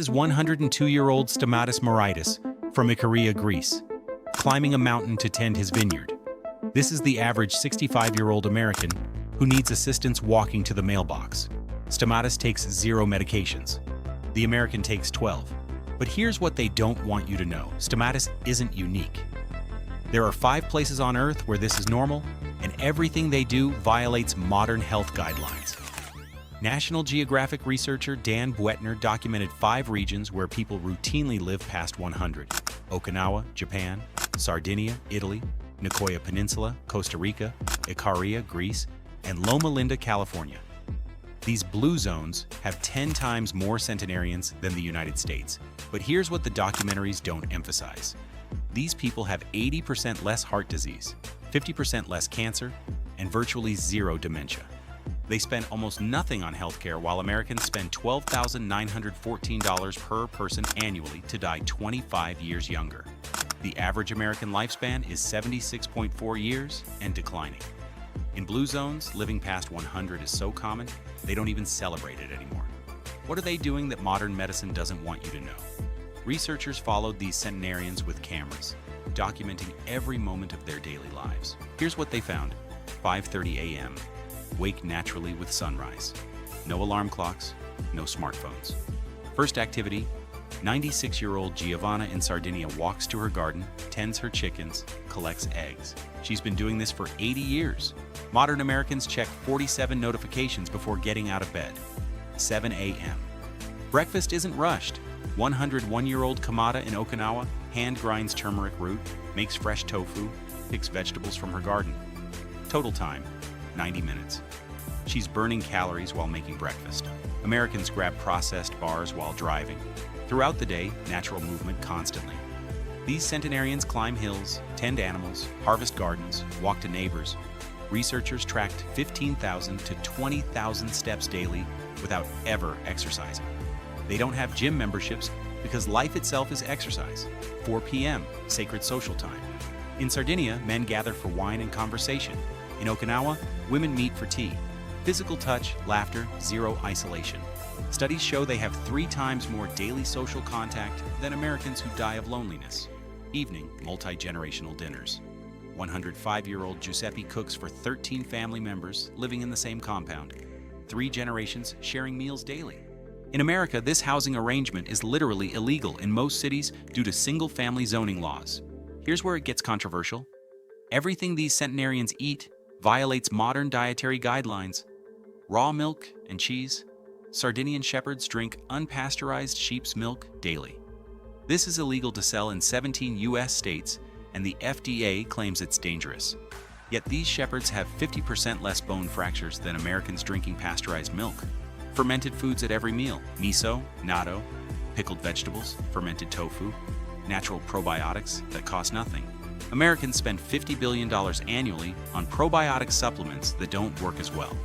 is 102-year-old Stamatis from Ikaria, Greece, climbing a mountain to tend his vineyard. This is the average 65-year-old American who needs assistance walking to the mailbox. Stamatis takes 0 medications. The American takes 12. But here's what they don't want you to know. Stamatis isn't unique. There are 5 places on Earth where this is normal, and everything they do violates modern health guidelines. National Geographic researcher Dan Buettner documented 5 regions where people routinely live past 100. Okinawa, Japan; Sardinia, Italy; Nicoya Peninsula, Costa Rica; Ikaria, Greece; and Loma Linda, California. These blue zones have 10 times more centenarians than the United States. But here's what the documentaries don't emphasize. These people have 80% less heart disease, 50% less cancer, and virtually 0 dementia. They spend almost nothing on healthcare, while Americans spend $12,914 per person annually to die 25 years younger. The average American lifespan is 76.4 years and declining. In blue zones, living past 100 is so common, they don't even celebrate it anymore. What are they doing that modern medicine doesn't want you to know? Researchers followed these centenarians with cameras, documenting every moment of their daily lives. Here's what they found. 5:30 a.m. Wake naturally with sunrise. No alarm clocks, no smartphones. First activity, 96-year-old Giovanna in Sardinia walks to her garden, tends her chickens, collects eggs. She's been doing this for 80 years. Modern Americans check 47 notifications before getting out of bed. 7 a.m. Breakfast isn't rushed. 101-year-old Kamada in Okinawa hand grinds turmeric root, makes fresh tofu, picks vegetables from her garden. Total time, 90 minutes. She's burning calories while making breakfast. Americans grab processed bars while driving. Throughout the day, natural movement constantly. These centenarians climb hills, tend animals, harvest gardens, walk to neighbors. Researchers tracked 15,000 to 20,000 steps daily without ever exercising. They don't have gym memberships because life itself is exercise. 4 p.m., sacred social time. In Sardinia, men gather for wine and conversation. In Okinawa, women meet for tea. Physical touch, laughter, 0 isolation. Studies show they have 3 times more daily social contact than Americans who die of loneliness. Evening, multi-generational dinners. 105-year-old Giuseppe cooks for 13 family members living in the same compound. 3 generations sharing meals daily. In America, this housing arrangement is literally illegal in most cities due to single-family zoning laws. Here's where it gets controversial. Everything these centenarians eat violates modern dietary guidelines. Raw milk and cheese. Sardinian shepherds drink unpasteurized sheep's milk daily. This is illegal to sell in 17 U.S. states, and the FDA claims it's dangerous. Yet these shepherds have 50% less bone fractures than Americans drinking pasteurized milk. Fermented foods at every meal. Miso, natto, pickled vegetables, fermented tofu, natural probiotics that cost nothing. Americans spend $50 billion annually on probiotic supplements that don't work as well.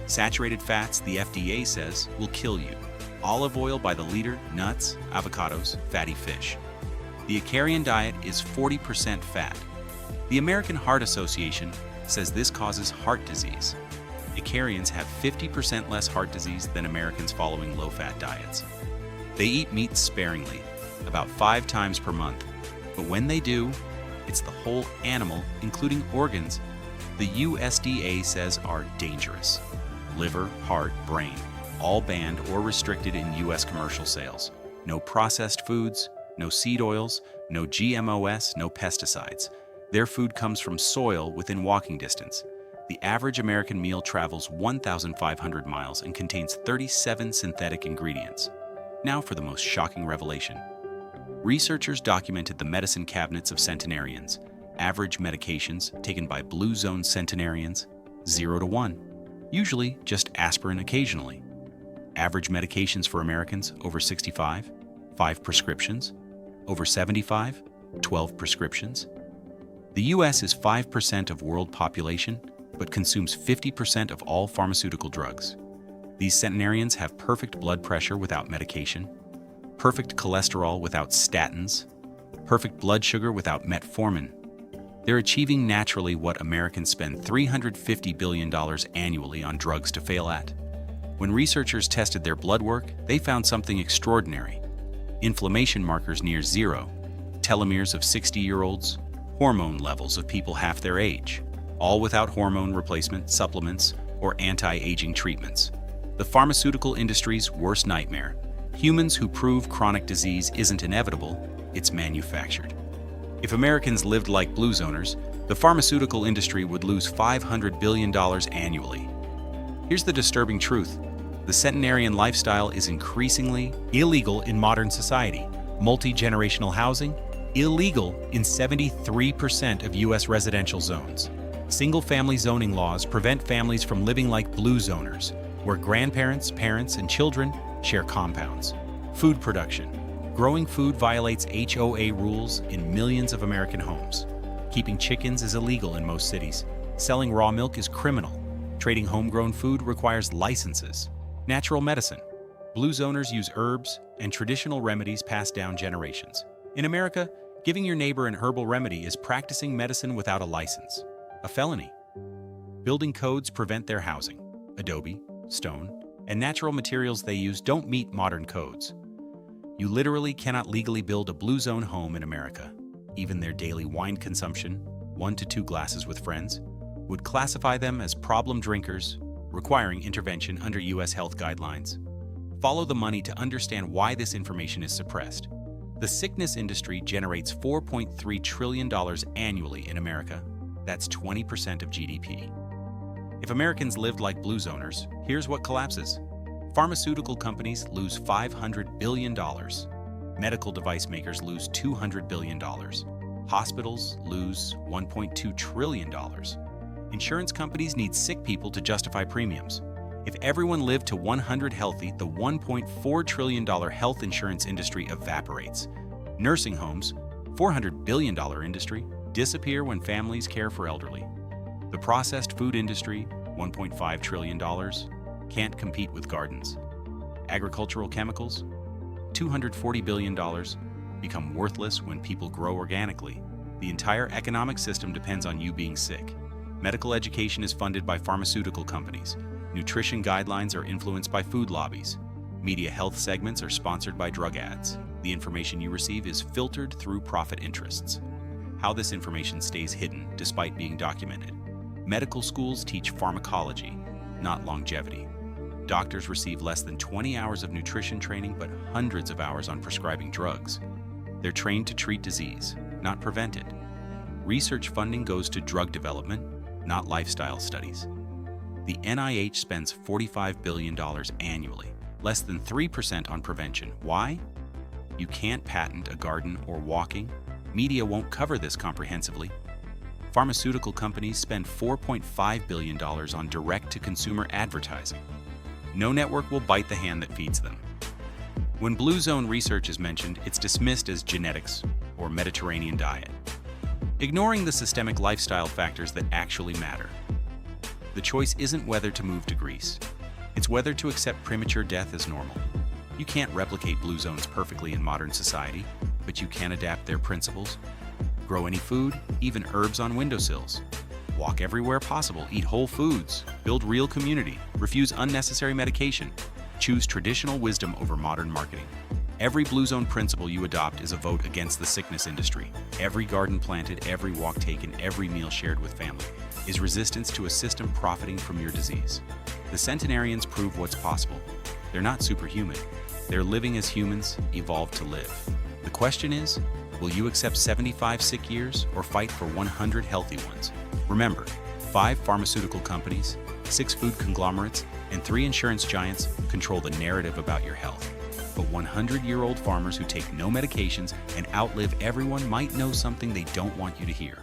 Saturated fats, the FDA says, will kill you. Olive oil by the liter, nuts, avocados, fatty fish. The Icarian diet is 40% fat. The American Heart Association says this causes heart disease. Icarians have 50% less heart disease than Americans following low-fat diets. They eat meat sparingly, about 5 times per month. But when they do, it's the whole animal, including organs, the USDA says are dangerous. Liver, heart, brain, all banned or restricted in U.S. commercial sales. No processed foods, no seed oils, no GMOs, no pesticides. Their food comes from soil within walking distance. The average American meal travels 1,500 miles and contains 37 synthetic ingredients. Now for the most shocking revelation. Researchers documented the medicine cabinets of centenarians. Average medications taken by blue zone centenarians, 0 to 1. Usually just aspirin occasionally. Average medications for Americans over 65, 5 prescriptions. Over 75, 12 prescriptions. The U.S. is 5% of world population, but consumes 50% of all pharmaceutical drugs. These centenarians have perfect blood pressure without medication, perfect cholesterol without statins, perfect blood sugar without metformin. They're achieving naturally what Americans spend $350 billion annually on drugs to fail at. When researchers tested their blood work, they found something extraordinary. Inflammation markers near zero, telomeres of 60-year-olds, hormone levels of people half their age, all without hormone replacement, supplements, or anti-aging treatments. The pharmaceutical industry's worst nightmare. Humans who prove chronic disease isn't inevitable, it's manufactured. If Americans lived like blue zoners, the pharmaceutical industry would lose $500 billion annually. Here's the disturbing truth. The centenarian lifestyle is increasingly illegal in modern society. Multi-generational housing, illegal in 73% of U.S. residential zones. Single-family zoning laws prevent families from living like blue zoners, where grandparents, parents, and children share compounds. Food production. Growing food violates HOA rules in millions of American homes. Keeping chickens is illegal in most cities. Selling raw milk is criminal. Trading homegrown food requires licenses. Natural medicine. Blue zoners use herbs and traditional remedies passed down generations. In America, giving your neighbor an herbal remedy is practicing medicine without a license. A felony. Building codes prevent their housing. Adobe, stone, and natural materials they use don't meet modern codes. You literally cannot legally build a blue zone home in America. Even their daily wine consumption, 1 to 2 glasses with friends, would classify them as problem drinkers, requiring intervention under U.S. health guidelines. Follow the money to understand why this information is suppressed. The sickness industry generates $4.3 trillion annually in America. That's 20% of GDP. If Americans lived like blue zoners, here's what collapses. Pharmaceutical companies lose $500 billion. Medical device makers lose $200 billion. Hospitals lose $1.2 trillion. Insurance companies need sick people to justify premiums. If everyone lived to 100 healthy, the $1.4 trillion health insurance industry evaporates. Nursing homes, $400 billion industry, disappear when families care for elderly. The processed food industry, $1.5 trillion, can't compete with gardens. Agricultural chemicals, $240 billion, become worthless when people grow organically. The entire economic system depends on you being sick. Medical education is funded by pharmaceutical companies. Nutrition guidelines are influenced by food lobbies. Media health segments are sponsored by drug ads. The information you receive is filtered through profit interests. How this information stays hidden despite being documented. Medical schools teach pharmacology, not longevity. Doctors receive less than 20 hours of nutrition training, but hundreds of hours on prescribing drugs. They're trained to treat disease, not prevent it. Research funding goes to drug development, not lifestyle studies. The NIH spends $45 billion annually, less than 3% on prevention. Why? You can't patent a garden or walking. Media won't cover this comprehensively. Pharmaceutical companies spend $4.5 billion on direct-to-consumer advertising. No network will bite the hand that feeds them. When blue zone research is mentioned, it's dismissed as genetics or Mediterranean diet, ignoring the systemic lifestyle factors that actually matter. The choice isn't whether to move to Greece. It's whether to accept premature death as normal. You can't replicate blue zones perfectly in modern society, but you can adapt their principles. Grow any food, even herbs on windowsills. Walk everywhere possible, eat whole foods, build real community, refuse unnecessary medication, choose traditional wisdom over modern marketing. Every blue zone principle you adopt is a vote against the sickness industry. Every garden planted, every walk taken, every meal shared with family is resistance to a system profiting from your disease. The centenarians prove what's possible. They're not superhuman. They're living as humans evolved to live. The question is, will you accept 75 sick years or fight for 100 healthy ones? Remember, 5 pharmaceutical companies, 6 food conglomerates, and 3 insurance giants control the narrative about your health. But 100-year-old farmers who take no medications and outlive everyone might know something they don't want you to hear.